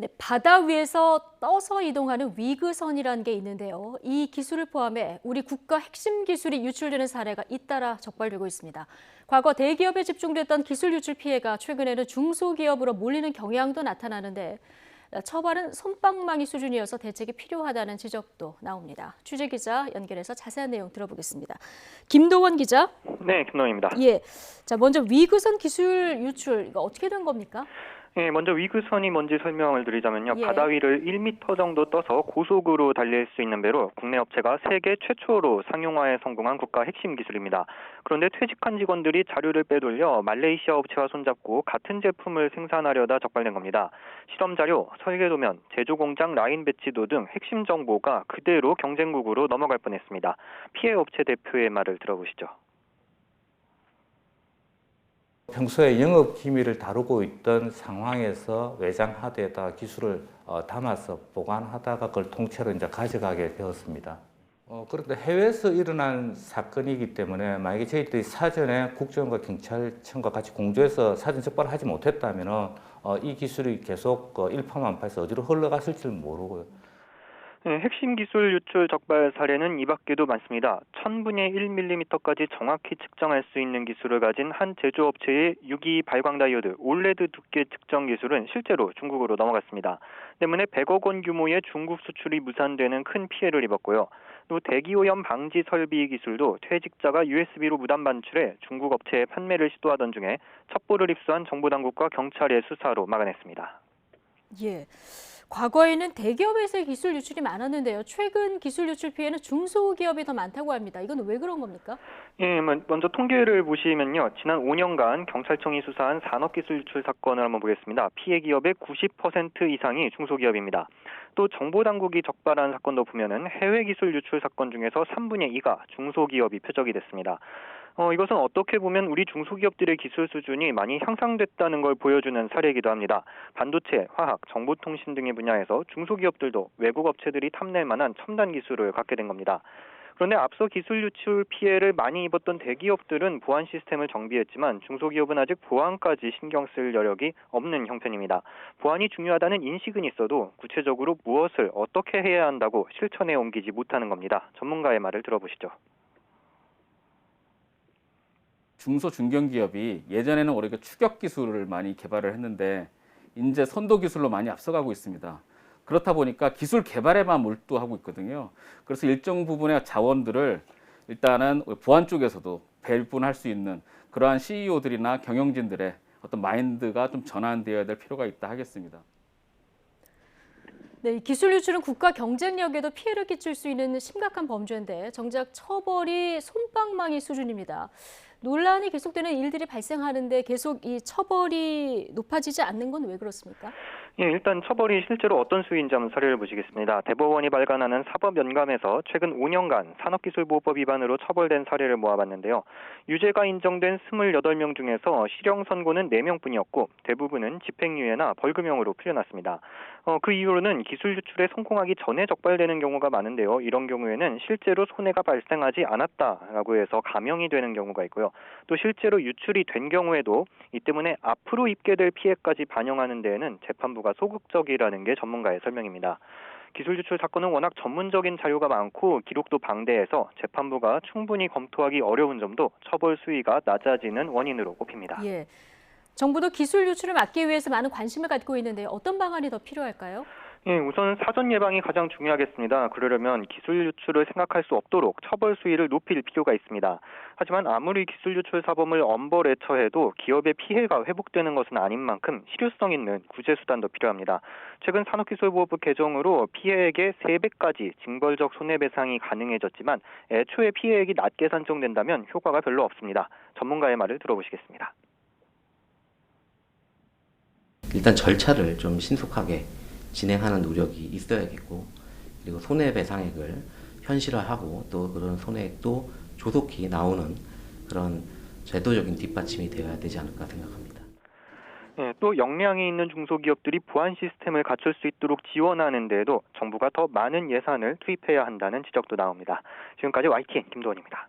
네, 바다 위에서 떠서 이동하는 위그선이라는 게 있는데요. 이 기술을 포함해 우리 국가 핵심 기술이 유출되는 사례가 잇따라 적발되고 있습니다. 과거 대기업에 집중됐던 기술 유출 피해가 최근에는 중소기업으로 몰리는 경향도 나타나는데 처벌은 솜방망이 수준이어서 대책이 필요하다는 지적도 나옵니다. 취재 기자 연결해서 자세한 내용 들어보겠습니다. 김도원 기자. 네, 김동입니다. 예. 자, 먼저 위그선 기술 유출 이거 어떻게 된 겁니까? 예, 먼저 위그선이 뭔지 설명을 드리자면요. 예. 바다 위를 1m 정도 떠서 고속으로 달릴 수 있는 배로 국내 업체가 세계 최초로 상용화에 성공한 국가 핵심 기술입니다. 그런데 퇴직한 직원들이 자료를 빼돌려 말레이시아 업체와 손잡고 같은 제품을 생산하려다 적발된 겁니다. 실험 자료, 설계 도면, 제조 공장 라인 배치도 등 핵심 정보가 그대로 경쟁국으로 넘어갈 뻔했습니다. 피해 업체 대표의 말을 들어보시죠. 평소에 영업 기밀을 다루고 있던 상황에서 외장 하드에다 기술을 담아서 보관하다가 그걸 통째로 이제 가져가게 되었습니다. 그런데 해외에서 일어난 사건이기 때문에 만약에 저희들이 사전에 국정원과 경찰청과 같이 공조해서 사전 적발을 하지 못했다면 이 기술이 계속 일파만파해서 어디로 흘러갔을지를 모르고요. 네, 핵심 기술 유출 적발 사례는 이 밖에도 많습니다. 1000분의 1mm까지 정확히 측정할 수 있는 기술을 가진 한 제조업체의 유기 발광 다이오드 올레드 두께 측정 기술은 실제로 중국으로 넘어갔습니다. 때문에 100억 원 규모의 중국 수출이 무산되는 큰 피해를 입었고요. 또 대기오염 방지 설비 기술도 퇴직자가 USB로 무단 반출해 중국 업체에 판매를 시도하던 중에 첩보를 입수한 정보당국과 경찰의 수사로 막아냈습니다. 예. 과거에는 대기업에서의 기술 유출이 많았는데요. 최근 기술 유출 피해는 중소기업이 더 많다고 합니다. 이건 왜 그런 겁니까? 예, 먼저 통계를 보시면요. 지난 5년간 경찰청이 수사한 산업기술 유출 사건을 한번 보겠습니다. 피해 기업의 90% 이상이 중소기업입니다. 또 정보당국이 적발한 사건도 보면은 해외 기술 유출 사건 중에서 3분의 2가 중소기업이 표적이 됐습니다. 이것은 어떻게 보면 우리 중소기업들의 기술 수준이 많이 향상됐다는 걸 보여주는 사례이기도 합니다. 반도체, 화학, 정보통신 등의 분야에서 중소기업들도 외국 업체들이 탐낼 만한 첨단 기술을 갖게 된 겁니다. 그런데 앞서 기술 유출 피해를 많이 입었던 대기업들은 보안 시스템을 정비했지만 중소기업은 아직 보안까지 신경 쓸 여력이 없는 형편입니다. 보안이 중요하다는 인식은 있어도 구체적으로 무엇을 어떻게 해야 한다고 실천에 옮기지 못하는 겁니다. 전문가의 말을 들어보시죠. 중소 중견기업이 예전에는 오히려 추격 기술을 많이 개발을 했는데 이제 선도 기술로 많이 앞서가고 있습니다. 그렇다 보니까 기술 개발에만 몰두하고 있거든요. 그래서 일정 부분의 자원들을 일단은 보안 쪽에서도 배분할 수 있는 그러한 CEO들이나 경영진들의 어떤 마인드가 좀 전환되어야 될 필요가 있다 하겠습니다. 네, 기술 유출은 국가 경쟁력에도 피해를 끼칠 수 있는 심각한 범죄인데 정작 처벌이 솜방망이 수준입니다. 논란이 계속되는 일들이 발생하는데 계속 이 처벌이 높아지지 않는 건 왜 그렇습니까? 예, 일단 처벌이 실제로 어떤 수위인지 한번 사례를 보시겠습니다. 대법원이 발간하는 사법연감에서 최근 5년간 산업기술보호법 위반으로 처벌된 사례를 모아봤는데요. 유죄가 인정된 28명 중에서 실형 선고는 4명뿐이었고 대부분은 집행유예나 벌금형으로 풀려났습니다. 그 이유로는 기술 유출에 성공하기 전에 적발되는 경우가 많은데요. 이런 경우에는 실제로 손해가 발생하지 않았다라고 해서 감형이 되는 경우가 있고요. 또 실제로 유출이 된 경우에도 이 때문에 앞으로 입게 될 피해까지 반영하는 데에는 재판부가 소극적이라는 게 전문가의 설명입니다. 기술 유출 사건은 워낙 전문적인 자료가 많고 기록도 방대해서 재판부가 충분히 검토하기 어려운 점도 처벌 수위가 낮아지는 원인으로 꼽힙니다. 예. 정부도 기술 유출을 막기 위해서 많은 관심을 갖고 있는데 어떤 방안이 더 필요할까요? 예, 우선 사전 예방이 가장 중요하겠습니다. 그러려면 기술 유출을 생각할 수 없도록 처벌 수위를 높일 필요가 있습니다. 하지만 아무리 기술 유출 사범을 엄벌에 처해도 기업의 피해가 회복되는 것은 아닌 만큼 실효성 있는 구제 수단도 필요합니다. 최근 산업기술보호법 개정으로 피해액의 3배까지 징벌적 손해배상이 가능해졌지만 애초에 피해액이 낮게 산정된다면 효과가 별로 없습니다. 전문가의 말을 들어보시겠습니다. 일단 절차를 좀 신속하게 진행하는 노력이 있어야겠고, 그리고 손해배상액을 현실화하고 또 그런 손해액도 조속히 나오는 그런 제도적인 뒷받침이 되어야 되지 않을까 생각합니다. 네, 또 역량이 있는 중소기업들이 보안 시스템을 갖출 수 있도록 지원하는 데에도 정부가 더 많은 예산을 투입해야 한다는 지적도 나옵니다. 지금까지 YTN 김도원입니다.